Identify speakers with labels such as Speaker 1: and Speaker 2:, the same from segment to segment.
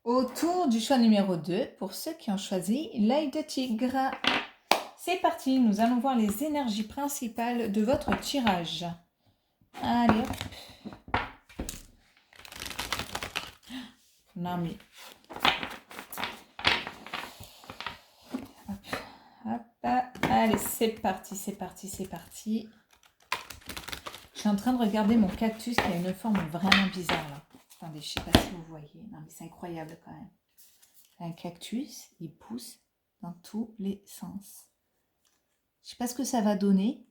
Speaker 1: Autour du choix numéro 2, pour ceux qui ont choisi l'œil de tigre. C'est parti, nous allons voir les énergies principales de votre tirage. Allez, hop. Non mais... Hop, hop. Allez, c'est parti, c'est parti, c'est parti. Je suis en train de regarder mon cactus qui a une forme vraiment bizarre là. Attendez, je ne sais pas si vous voyez. Non mais c'est incroyable quand même. Un cactus, il pousse dans tous les sens. Je ne sais pas ce que ça va donner.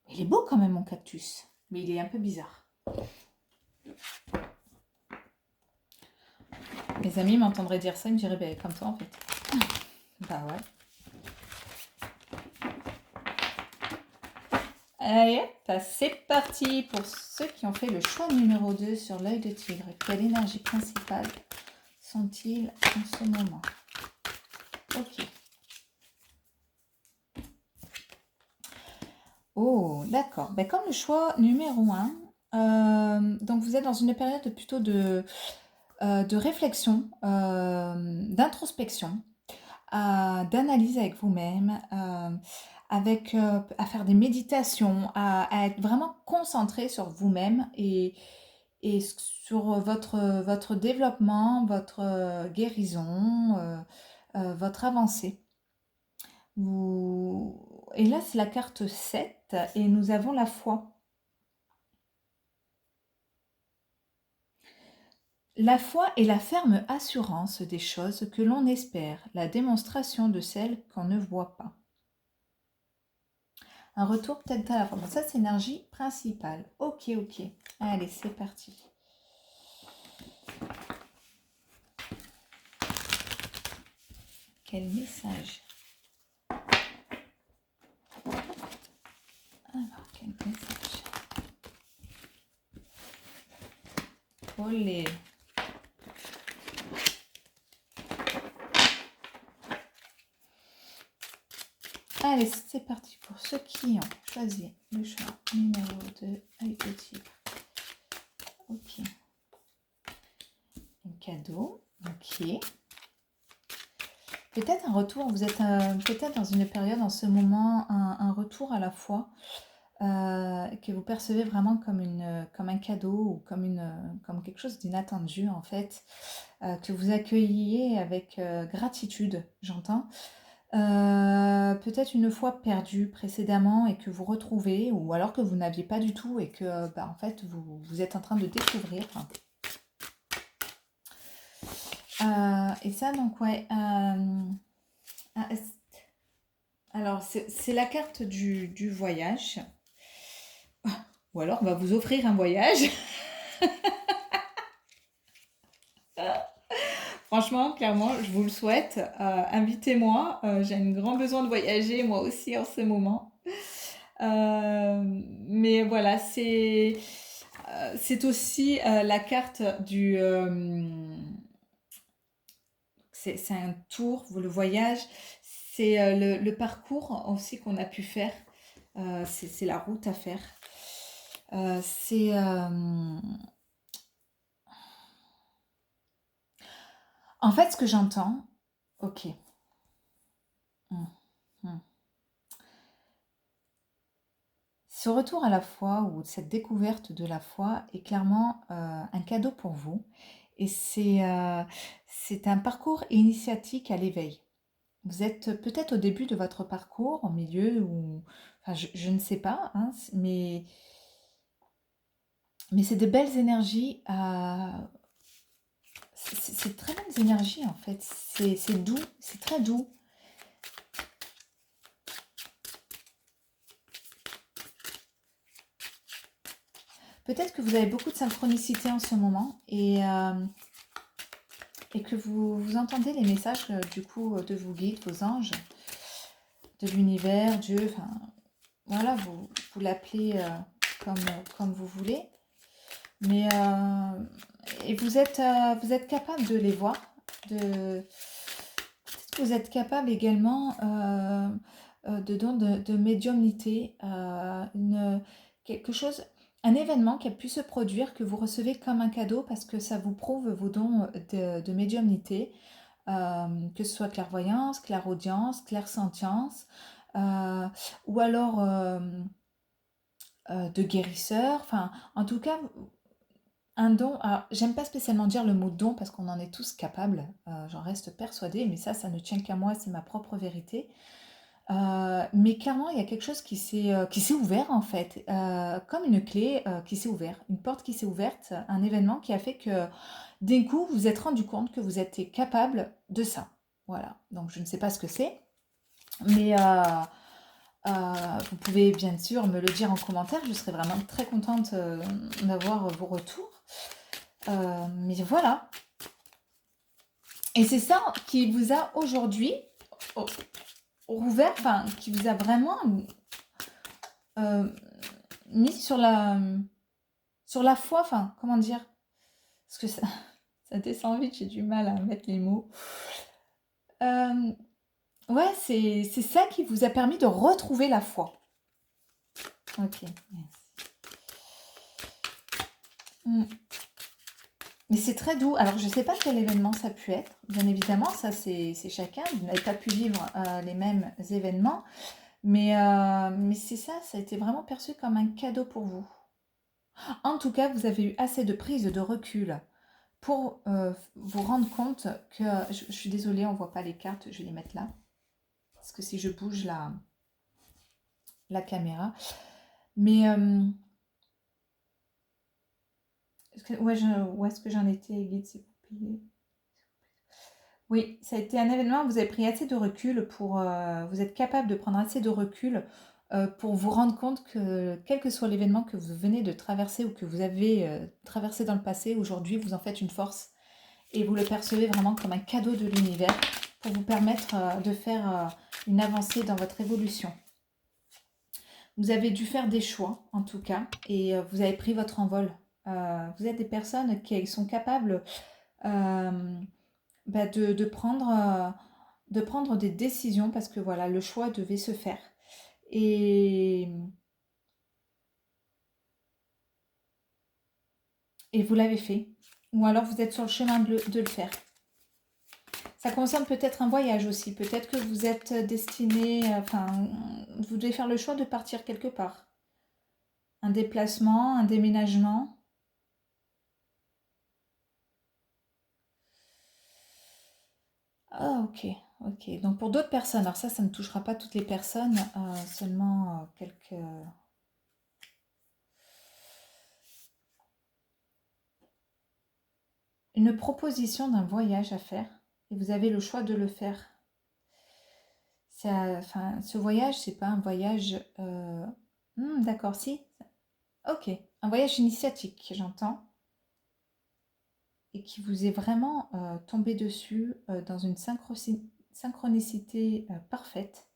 Speaker 1: Il est beau quand même mon cactus, mais il est un peu bizarre. Mes amis m'entendraient dire ça, ils me diraient ben, comme toi en fait. Bah ouais. Allez, c'est parti pour ceux qui ont fait le choix numéro 2 sur l'œil de tigre. Quelle énergie principale sont-ils en ce moment? Ok. Oh, d'accord. Ben, comme le choix numéro 1, donc vous êtes dans une période plutôt de réflexion, d'introspection, d'analyse avec vous-même, à faire des méditations, à être vraiment concentré sur vous-même et sur votre développement, votre guérison, votre avancée. Et là, c'est la carte 7 et nous avons la foi. La foi est la ferme assurance des choses que l'on espère, la démonstration de celles qu'on ne voit pas. Un retour peut-être à la foi. Bon, ça, c'est l'énergie principale. Ok, ok. Allez, c'est parti. Quel message? Alors, quel message? Olé. Allez, c'est parti pour ceux qui ont choisi le choix numéro 2, œil de tigre. Ok. Un cadeau. Ok. Peut-être un retour, vous êtes peut-être dans une période en ce moment, un retour à la foi que vous percevez vraiment comme un cadeau ou comme quelque chose d'inattendu en fait, que vous accueilliez avec gratitude, j'entends. Peut-être une fois perdue précédemment et que vous retrouvez, ou alors que vous n'aviez pas du tout et que en fait vous êtes en train de découvrir. Et ça donc ouais. Alors c'est la carte du voyage. Ou alors on va vous offrir un voyage. Franchement, clairement, je vous le souhaite. Invitez-moi. J'ai un grand besoin de voyager, moi aussi, en ce moment. Mais voilà, c'est aussi la carte du... c'est un tour, le voyage. C'est le parcours aussi qu'on a pu faire. C'est la route à faire. C'est... En fait, ce que j'entends... Ok. Hum, hum. Ce retour à la foi ou cette découverte de la foi est clairement un cadeau pour vous et c'est un parcours initiatique à l'éveil. Vous êtes peut-être au début de votre parcours, au milieu ou enfin, je ne sais pas, hein, mais c'est de belles énergies. C'est très belles énergies en fait. C'est doux, c'est très doux. Peut-être que vous avez beaucoup de synchronicité en ce moment et que vous entendez les messages du coup de vos guides, vos anges, de l'univers, Dieu, enfin voilà, vous l'appelez comme vous voulez, mais et vous êtes capable de les voir, peut-être que vous êtes capable également de don de médiumnité, quelque chose. un événement qui a pu se produire, que vous recevez comme un cadeau parce que ça vous prouve vos dons de médiumnité, que ce soit clairvoyance, clairaudience, clairsentience, euh, ou alors de guérisseur, enfin en tout cas un don. Alors j'aime pas spécialement dire le mot don parce qu'on en est tous capables, j'en reste persuadée, mais ça ne tient qu'à moi, c'est ma propre vérité. Mais clairement, il y a quelque chose qui s'est ouvert en fait, comme une clé qui s'est ouverte, une porte qui s'est ouverte, un événement qui a fait que d'un coup, vous vous êtes rendu compte que vous étiez capable de ça. Voilà, donc je ne sais pas ce que c'est, mais vous pouvez bien sûr me le dire en commentaire, je serais vraiment très contente d'avoir vos retours. Mais voilà, et c'est ça qui vous a aujourd'hui rouvert, enfin, qui vous a vraiment euh, mis sur la foi, enfin, comment dire, parce que ça descend vite, j'ai du mal à mettre les mots. Ouais, c'est ça qui vous a permis de retrouver la foi. Ok, merci. Mais c'est très doux. Alors, je ne sais pas quel événement ça a pu être. Bien évidemment, ça, c'est chacun. Vous n'avez pas pu vivre les mêmes événements. Mais c'est ça, ça a été vraiment perçu comme un cadeau pour vous. En tout cas, vous avez eu assez de prise de recul pour vous rendre compte que... Je suis désolée, on ne voit pas les cartes, je vais les mettre là. Parce que si je bouge la caméra. Mais... où est-ce que j'en étais, guide, s'il vous plaît? Oui, ça a été un événement, vous avez pris assez de recul pour... vous êtes capable de prendre assez de recul pour vous rendre compte que quel que soit l'événement que vous venez de traverser ou que vous avez traversé dans le passé, aujourd'hui vous en faites une force et vous le percevez vraiment comme un cadeau de l'univers pour vous permettre de faire une avancée dans votre évolution. Vous avez dû faire des choix en tout cas et vous avez pris votre envol. Vous êtes des personnes qui sont capables de prendre des décisions parce que voilà, le choix devait se faire. Et vous l'avez fait. Ou alors vous êtes sur le chemin de le faire. Ça concerne peut-être un voyage aussi. Peut-être que vous êtes destiné, enfin, vous devez faire le choix de partir quelque part. Un déplacement, un déménagement. Ah, ok, ok. Donc pour d'autres personnes, alors ça ne touchera pas toutes les personnes, seulement quelques... Une proposition d'un voyage à faire et vous avez le choix de le faire. Enfin, ce voyage, c'est pas un voyage... d'accord, si. Ok, un voyage initiatique, j'entends. Et qui vous est vraiment tombé dessus dans une synchronicité parfaite.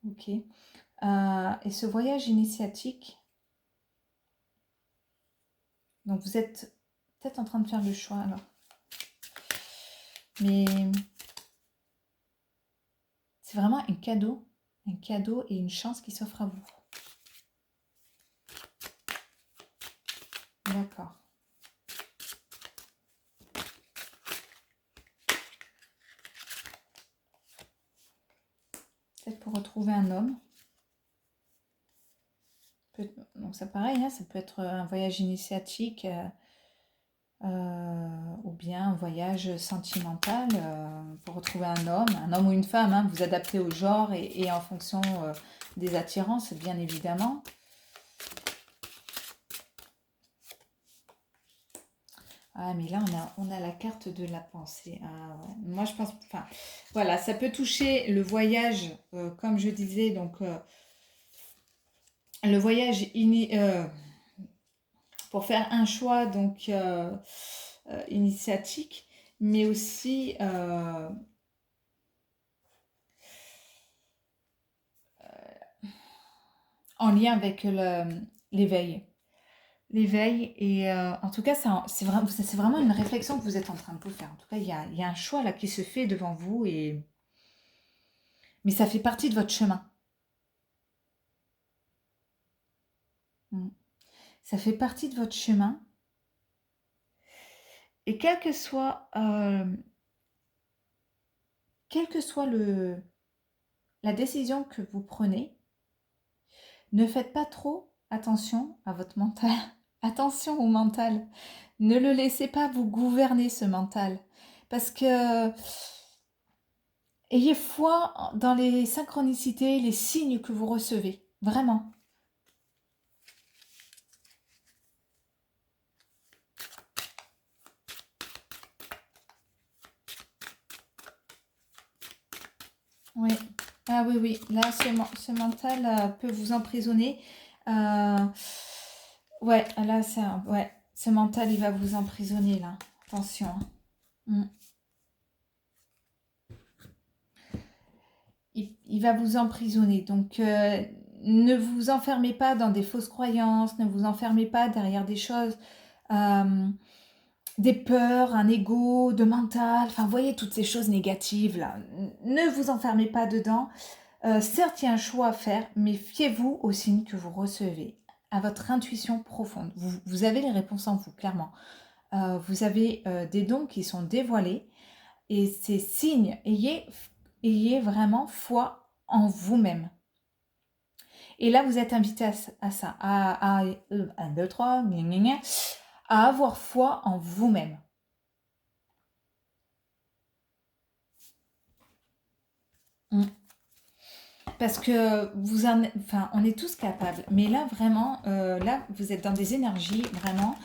Speaker 1: Ok. Et ce voyage initiatique, donc vous êtes peut-être en train de faire le choix alors. Mais c'est vraiment un cadeau et une chance qui s'offre à vous. D'accord. Peut-être pour retrouver un homme. Donc ça pareil, hein, ça peut être un voyage initiatique ou bien un voyage sentimental pour retrouver un homme ou une femme, hein, vous adaptez au genre et en fonction des attirances, bien évidemment. Ah, mais là, on a la carte de la pensée. Ah, ouais. Moi, je pense... Enfin, voilà, ça peut toucher le voyage, comme je disais, donc le voyage pour faire un choix, donc initiatique, mais aussi en lien avec l'éveil. L'éveil, et en tout cas, c'est vraiment une réflexion que vous êtes en train de vous faire. En tout cas, il y a un choix là qui se fait devant vous, mais ça fait partie de votre chemin. Mm. Ça fait partie de votre chemin. Et quelle que soit la décision que vous prenez, ne faites pas trop attention à votre mental. Attention au mental. Ne le laissez pas vous gouverner, ce mental. Parce que ayez foi dans les synchronicités, les signes que vous recevez. Vraiment. Oui. Ah oui, oui. Là, ce mental peut vous emprisonner. Ouais, là, ouais. Ce mental, il va vous emprisonner, là. Attention. Hein. Mm. Il va vous emprisonner. Donc, ne vous enfermez pas dans des fausses croyances, ne vous enfermez pas derrière des choses, des peurs, un ego, de mental, enfin, voyez toutes ces choses négatives là. Ne vous enfermez pas dedans. Certes, il y a un choix à faire, mais fiez-vous aux signes que vous recevez, à votre intuition profonde. Vous avez les réponses en vous, clairement. Vous avez des dons qui sont dévoilés, et ces signes, ayez vraiment foi en vous-même. Et là, vous êtes invité à ça, à 1, 2, 3, à avoir foi en vous-même. Parce que on est tous capables, mais là vraiment, là vous êtes dans des énergies vraiment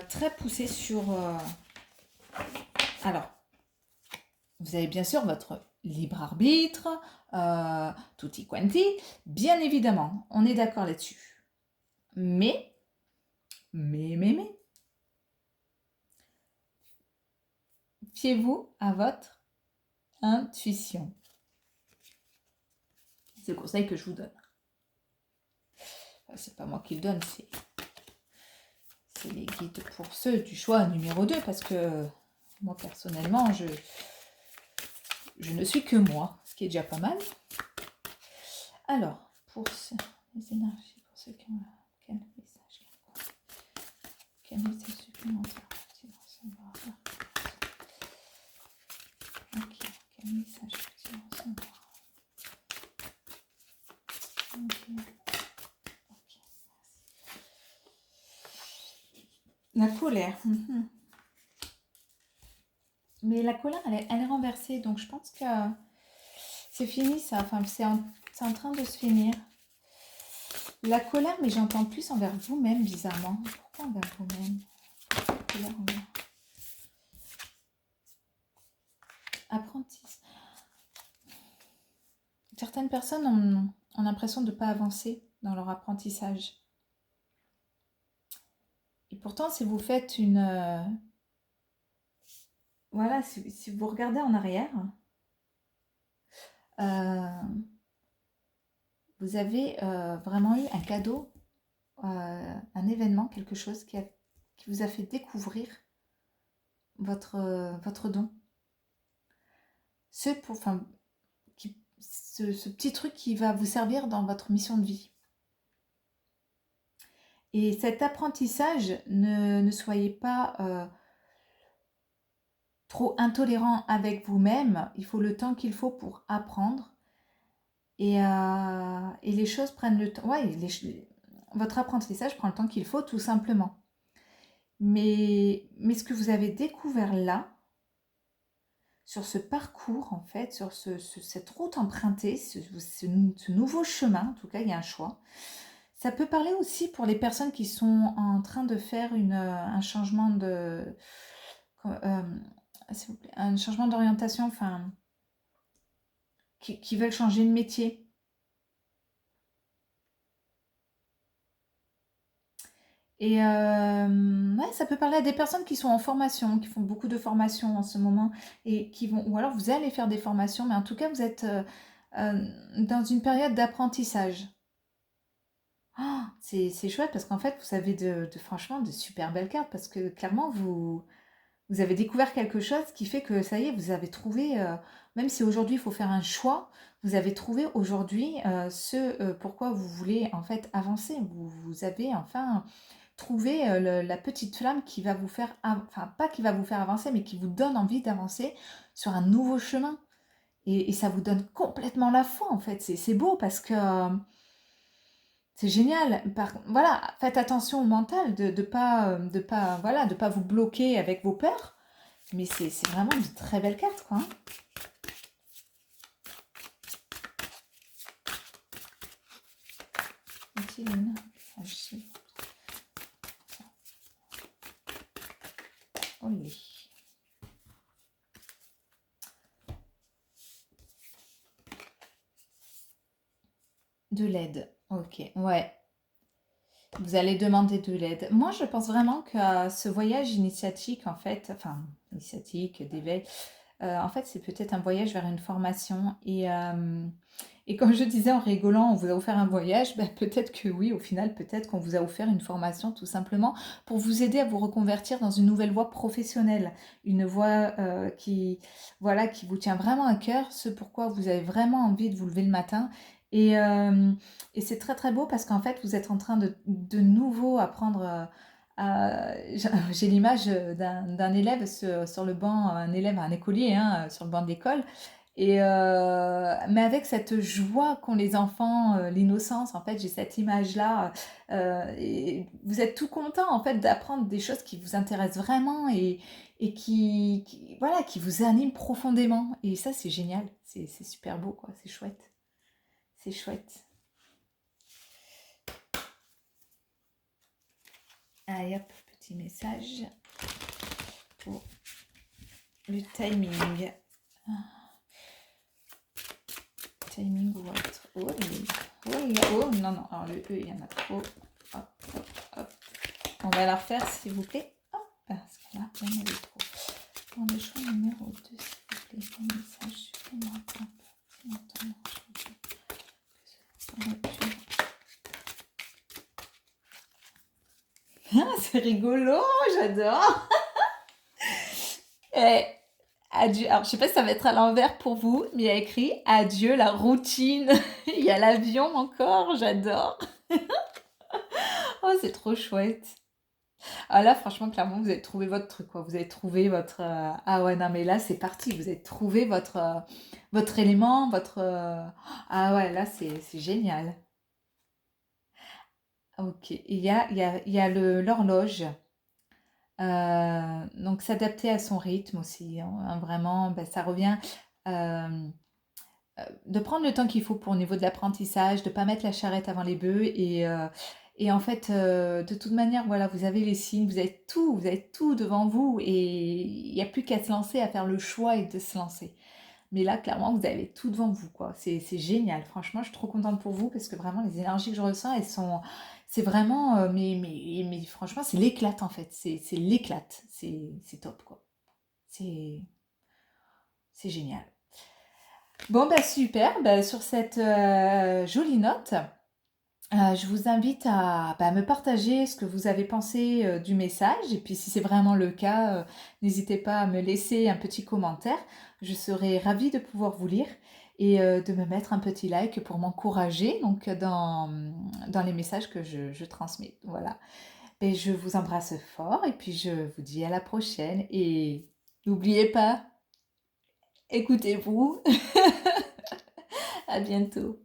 Speaker 1: très poussées sur. Alors, vous avez bien sûr votre libre arbitre, tutti quanti, bien évidemment, on est d'accord là-dessus. Mais, fiez-vous à votre intuition. C'est le conseil que je vous donne. Enfin, c'est pas moi qui le donne, c'est les guides pour ceux du choix numéro 2, parce que moi personnellement, je ne suis que moi, ce qui est déjà pas mal. Alors, pour les énergies, pour ceux qui ont quel message supplémentaire ok, quel message peux-tu recevoir? Ok, la colère. Mais la colère, elle est renversée, donc je pense que c'est fini ça, enfin c'est en train de se finir. La colère, mais j'entends plus envers vous-même, bizarrement. Pourquoi envers vous-même? Colère envers... Apprentissage. Certaines personnes ont l'impression de ne pas avancer dans leur apprentissage. Et pourtant, si vous faites une... voilà, si vous regardez en arrière, vous avez vraiment eu un cadeau, un événement, quelque chose qui vous a fait découvrir votre don. Ce petit truc qui va vous servir dans votre mission de vie. Et cet apprentissage, ne soyez pas trop intolérant avec vous-même. Il faut le temps qu'il faut pour apprendre. Et les choses prennent le temps. Ouais, votre apprentissage prend le temps qu'il faut, tout simplement. Mais ce que vous avez découvert là, sur ce parcours, en fait, sur cette route empruntée, ce nouveau chemin, en tout cas, il y a un choix. Ça peut parler aussi pour les personnes qui sont en train de faire un changement s'il vous plaît, un changement d'orientation, enfin, qui veulent changer de métier. Et ouais, ça peut parler à des personnes qui sont en formation, qui font beaucoup de formations en ce moment, et qui vont, ou alors vous allez faire des formations, mais en tout cas, vous êtes dans une période d'apprentissage. Oh, c'est chouette parce qu'en fait, vous avez franchement de super belles cartes parce que clairement, Vous avez découvert quelque chose qui fait que ça y est, vous avez trouvé, même si aujourd'hui il faut faire un choix, vous avez trouvé aujourd'hui ce pourquoi vous voulez en fait avancer. Vous avez enfin trouvé la petite flamme qui va vous faire, enfin pas qui va vous faire avancer, mais qui vous donne envie d'avancer sur un nouveau chemin. Et ça vous donne complètement la foi en fait. C'est beau parce que c'est génial. Voilà, faites attention au mental, voilà, de pas vous bloquer avec vos peurs. Mais c'est vraiment une très belle carte, quoi, hein. Mathilde, Olé. De l'aide. Ok, ouais. Vous allez demander de l'aide. Moi, je pense vraiment que ce voyage initiatique, en fait, enfin, initiatique, d'éveil, en fait, c'est peut-être un voyage vers une formation. Et comme je disais en rigolant, on vous a offert un voyage, ben, peut-être que oui, au final, peut-être qu'on vous a offert une formation tout simplement pour vous aider à vous reconvertir dans une nouvelle voie professionnelle, une voie voilà, qui vous tient vraiment à cœur, ce pourquoi vous avez vraiment envie de vous lever le matin. Et, euh, et c'est très très beau parce qu'en fait, vous êtes en train de nouveau apprendre. J'ai l'image d'un élève sur le banc, un élève, un écolier hein, sur le banc de l'école. Mais avec cette joie qu'ont les enfants, l'innocence, en fait, j'ai cette image-là. Et vous êtes tout content, en fait, d'apprendre des choses qui vous intéressent vraiment et voilà, qui vous animent profondément. Et ça, c'est génial. C'est super beau, quoi. C'est chouette. C'est chouette. Allez, hop, petit message pour le timing. Timing what? Oh, oh, non, non, alors le E, il y en a trop. Hop, hop, hop. On va la refaire, s'il vous plaît. Hop, parce que là, il y en avait trop. Pour le choix numéro 2, s'il vous plaît, un message supplémentaire. Ah, c'est rigolo, j'adore. Et adieu. Alors, je sais pas si ça va être à l'envers pour vous, mais il y a écrit adieu la routine. Il y a l'avion encore, j'adore. Oh, c'est trop chouette. Ah là, franchement, clairement, vous avez trouvé votre truc, quoi. Vous avez trouvé votre... Ah ouais, non, mais là, c'est parti. Vous avez trouvé votre élément, votre... Ah ouais, là, c'est génial. Ok. Il y a l'horloge. Donc, s'adapter à son rythme aussi, hein, vraiment, ben, ça revient... euh, de prendre le temps qu'il faut pour au niveau de l'apprentissage, de ne pas mettre la charrette avant les bœufs et en fait, de toute manière, voilà, vous avez les signes, vous avez tout devant vous et il n'y a plus qu'à se lancer, à faire le choix et de se lancer. Mais là, clairement, vous avez tout devant vous, quoi. C'est génial. Franchement, je suis trop contente pour vous parce que vraiment, les énergies que je ressens, c'est vraiment, mais franchement, c'est l'éclate en fait. C'est l'éclate. C'est top, quoi. C'est, c'est génial. Bon, bah super, bah, sur cette jolie note, je vous invite à bah, me partager ce que vous avez pensé du message. Et puis si c'est vraiment le cas, n'hésitez pas à me laisser un petit commentaire. Je serai ravie de pouvoir vous lire et de me mettre un petit like pour m'encourager donc, dans les messages que je transmets. Voilà. Et je vous embrasse fort et puis je vous dis à la prochaine. Et n'oubliez pas, écoutez-vous. À bientôt.